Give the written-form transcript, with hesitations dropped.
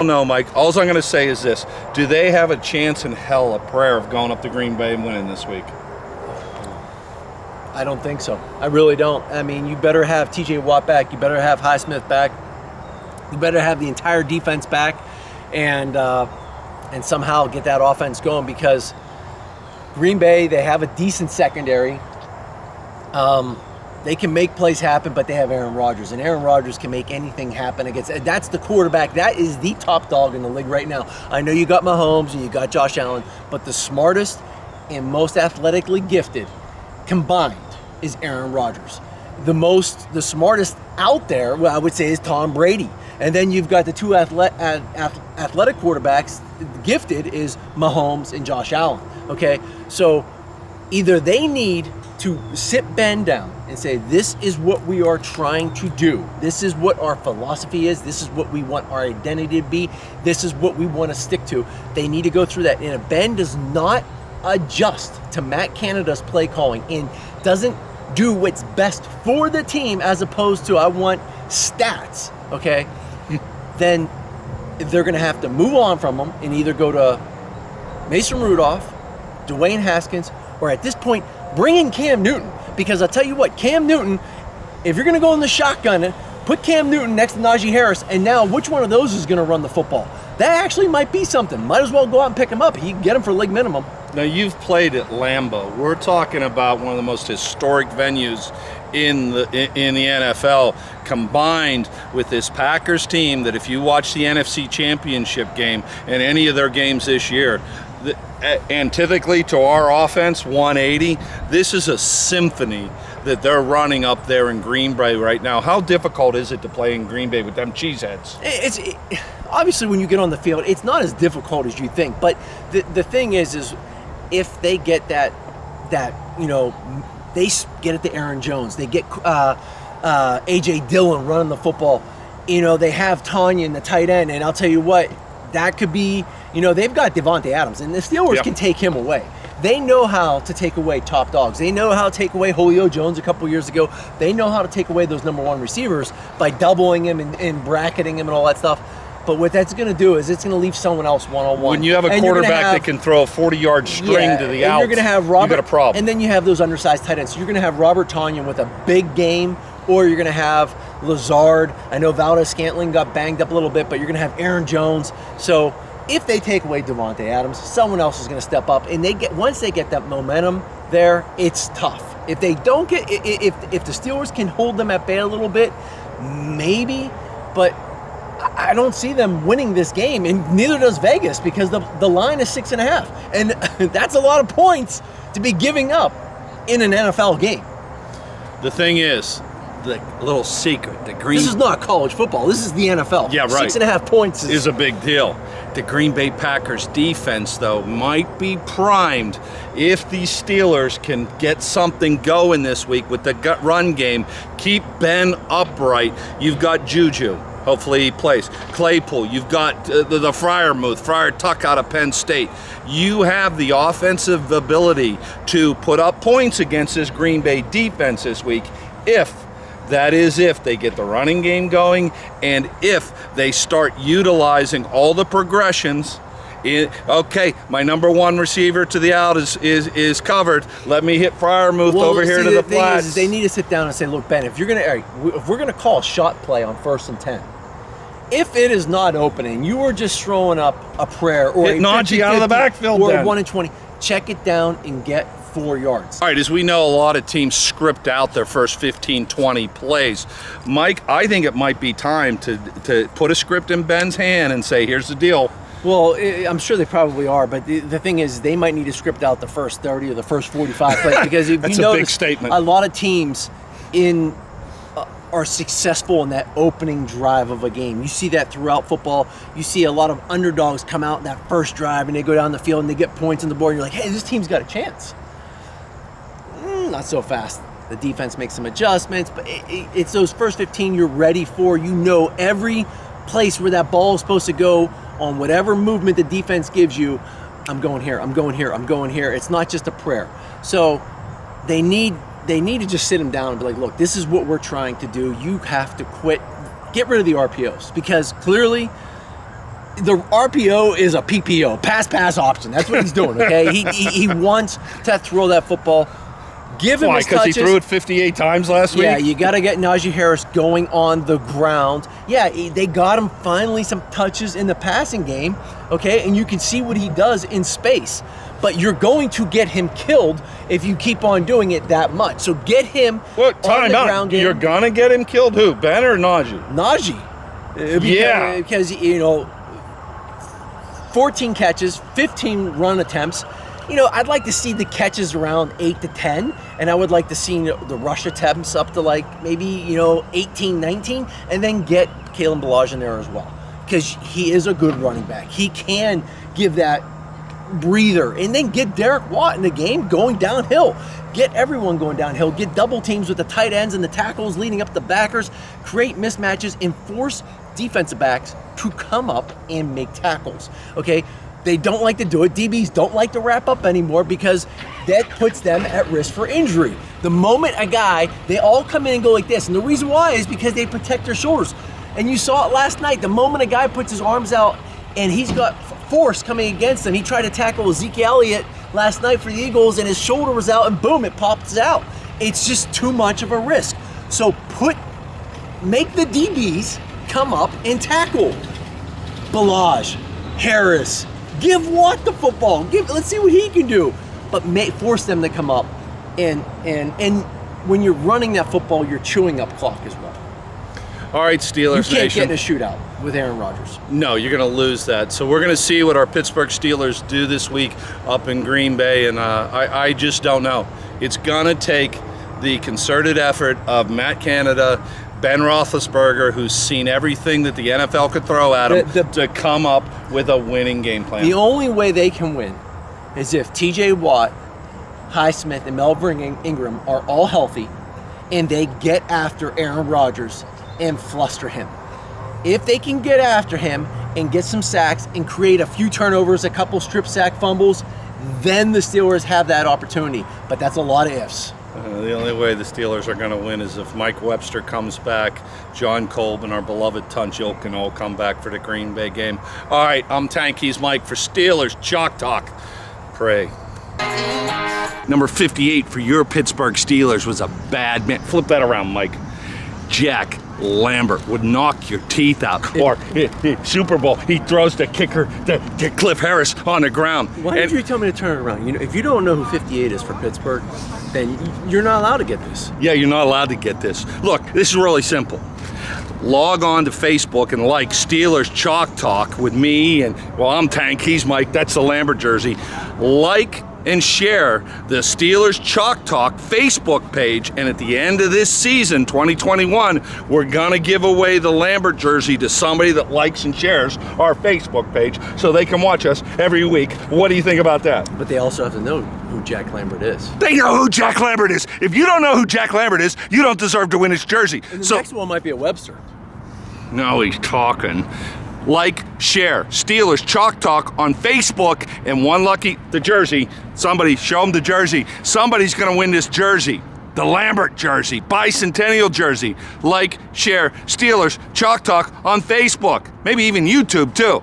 don't know, Mike. All I'm going to say is this. Do they have a chance in hell, a prayer of going up to Green Bay and winning this week? I don't think so. I really don't. I mean, you better have TJ Watt back. You better have Highsmith back. You better have the entire defense back and somehow get that offense going, because Green Bay, they have a decent secondary. They can make plays happen, but they have Aaron Rodgers, and Aaron Rodgers can make anything happen against. That's the quarterback. That is the top dog in the league right now. I know you got Mahomes and you got Josh Allen, but the smartest and most athletically gifted combined is Aaron Rodgers. The smartest out there, well, I would say, is Tom Brady. And then you've got the two athletic quarterbacks gifted is Mahomes and Josh Allen. Okay, so either they need to sit Ben down and say, this is what we are trying to do. This is what our philosophy is. This is what we want our identity to be. This is what we want to stick to. They need to go through that. And if Ben does not adjust to Matt Canada's play calling and doesn't do what's best for the team, as opposed to I want stats, okay, then they're going to have to move on from him and either go to Mason Rudolph, Dwayne Haskins, or at this point, bring in Cam Newton. Because I'll tell you what, Cam Newton, if you're going to go in the shotgun, put Cam Newton next to Najee Harris, and now which one of those is going to run the football? That actually might be something. Might as well go out and pick him up. You can get him for league minimum. Now, you've played at Lambeau. We're talking about one of the most historic venues in the NFL, combined with this Packers team that, if you watch the NFC Championship game and any of their games this year, antithetically to our offense, 180, this is a symphony that they're running up there in Green Bay right now. How difficult is it to play in Green Bay with them cheeseheads? Obviously, when you get on the field, it's not as difficult as you think. But the thing is if they get that they get it to Aaron Jones, they get A.J. Dillon running the football, they have Tanya in the tight end, and I'll tell you what, that could be, they've got Devontae Adams, and the Steelers can take him away. They know how to take away top dogs. They know how to take away Julio Jones a couple years ago. They know how to take away those number one receivers by doubling him and bracketing him and all that stuff. But what that's going to do is it's going to leave someone else one-on-one. When you have a quarterback that can throw a 40-yard string to the outs, you're going to have Robert, you got a problem. And then you have those undersized tight ends. So you're going to have Robert Tonyan with a big game, or you're going to have Lazard. I know Valdez-Scantling got banged up a little bit, but you're going to have Aaron Jones. So if they take away Devontae Adams, someone else is going to step up. And once they get that momentum there, it's tough. If they don't get, if the Steelers can hold them at bay a little bit, maybe, but I don't see them winning this game, and neither does Vegas, because the line is 6.5, and that's a lot of points to be giving up in an NFL game. The thing is, the little secret, this is not college football. This is the NFL. Yeah, right. 6.5 points is a big deal. The Green Bay Packers defense, though, might be primed if the Steelers can get something going this week with the gut run game. Keep Ben upright. You've got Juju. Hopefully he plays. Claypool, you've got the Friar Tuck out of Penn State. You have the offensive ability to put up points against this Green Bay defense this week if they get the running game going, and if they start utilizing all the progressions. Okay, my number one receiver to the out is covered. Let me hit Freiermuth over here to the flats. They need to sit down and say, look, Ben, if we're gonna call a shot play on 1st and 10, if it is not opening, you are just throwing up a prayer or hit Najee out of the backfield, or 1 and 20. Check it down and get 4 yards. All right, as we know, a lot of teams script out their first 15, 20 plays. Mike, I think it might be time to put a script in Ben's hand and say, here's the deal. Well, I'm sure they probably are, but the thing is, they might need to script out the first 30 or the first 45 plays, because if that's you notice, a big statement. A lot of teams are successful in that opening drive of a game. You see that throughout football. You see a lot of underdogs come out in that first drive, and they go down the field and they get points on the board, and you're like, hey, this team's got a chance. Not so fast. The defense makes some adjustments, but it's those first 15 you're ready for. You know every place where that ball is supposed to go on whatever movement the defense gives you. I'm going here, I'm going here, I'm going here. It's not just a prayer. So they need to just sit them down and be like, look, this is what we're trying to do. You have to quit, get rid of the RPOs, because clearly the RPO is a PPO, pass option. That's what he's doing, okay? He wants to throw that football. Give him his touches. Why, because he threw it 58 times last week? Yeah, you got to get Najee Harris going on the ground. Yeah, they got him finally some touches in the passing game, okay? And you can see what he does in space. But you're going to get him killed if you keep on doing it that much. So get him What? on Time the out. ground game. You're going to get him killed? Who, Ben or Najee? Najee. Yeah. Because, 14 catches, 15 run attempts. I'd like to see the catches around 8 to 10, and I would like to see the rush attempts up to maybe 18, 19, and then get Kalen Ballage in there as well, because he is a good running back. He can give that breather, and then get Derek Watt in the game going downhill. Get everyone going downhill. Get double teams with the tight ends and the tackles leading up the backers. Create mismatches and force defensive backs to come up and make tackles. Okay. They don't like to do it. DBs don't like to wrap up anymore because that puts them at risk for injury. The moment they all come in and go like this. And the reason why is because they protect their shoulders. And you saw it last night. The moment a guy puts his arms out and he's got force coming against him, he tried to tackle Ezekiel Elliott last night for the Eagles and his shoulder was out and boom, it pops out. It's just too much of a risk. So make the DBs come up and tackle. Ballage, Harris, give Watt the football. Let's see what he can do. But force them to come up, and when you're running that football, you're chewing up clock as well. All right, Steelers You can't Nation. get in a shootout with Aaron Rodgers. No, you're going to lose that. So we're going to see what our Pittsburgh Steelers do this week up in Green Bay, and I just don't know. It's going to take the concerted effort of Matt Canada, Ben Roethlisberger, who's seen everything that the NFL could throw at him, to come up with a winning game plan. The only way they can win is if TJ Watt, Highsmith, and Melvin Ingram are all healthy and they get after Aaron Rodgers and fluster him. If they can get after him and get some sacks and create a few turnovers, a couple strip sack fumbles, then the Steelers have that opportunity. But that's a lot of ifs. The only way the Steelers are going to win is if Mike Webster comes back, John Kolb, and our beloved Tunchil can all come back for the Green Bay game. All right, I'm Tanky's Mike for Steelers Chalk Talk. Pray. Number 58 for your Pittsburgh Steelers was a bad man. Flip that around, Mike. Jack Lambert would knock your teeth out. Or Super Bowl, he throws the kicker to Cliff Harris on the ground. Why did you tell me to turn it around? If you don't know who 58 is for Pittsburgh, then you're not allowed to get this. Yeah, you're not allowed to get this. Look, this is really simple. Log on to Facebook and like Steelers Chalk Talk with me, and I'm Tank, he's Mike, that's the Lambert jersey. Like and share the Steelers Chalk Talk Facebook page, and at the end of this season, 2021, we're gonna give away the Lambert jersey to somebody that likes and shares our Facebook page so they can watch us every week. What do you think about that? But they also have to know who Jack Lambert is. They know who Jack Lambert is. If you don't know who Jack Lambert is, you don't deserve to win his jersey. And the next one might be a Webster. No, he's talking. Like, share, Steelers Chalk Talk on Facebook, and the jersey. Somebody, show them the jersey. Somebody's going to win this jersey. The Lambert jersey, bicentennial jersey. Like, share, Steelers Chalk Talk on Facebook. Maybe even YouTube, too.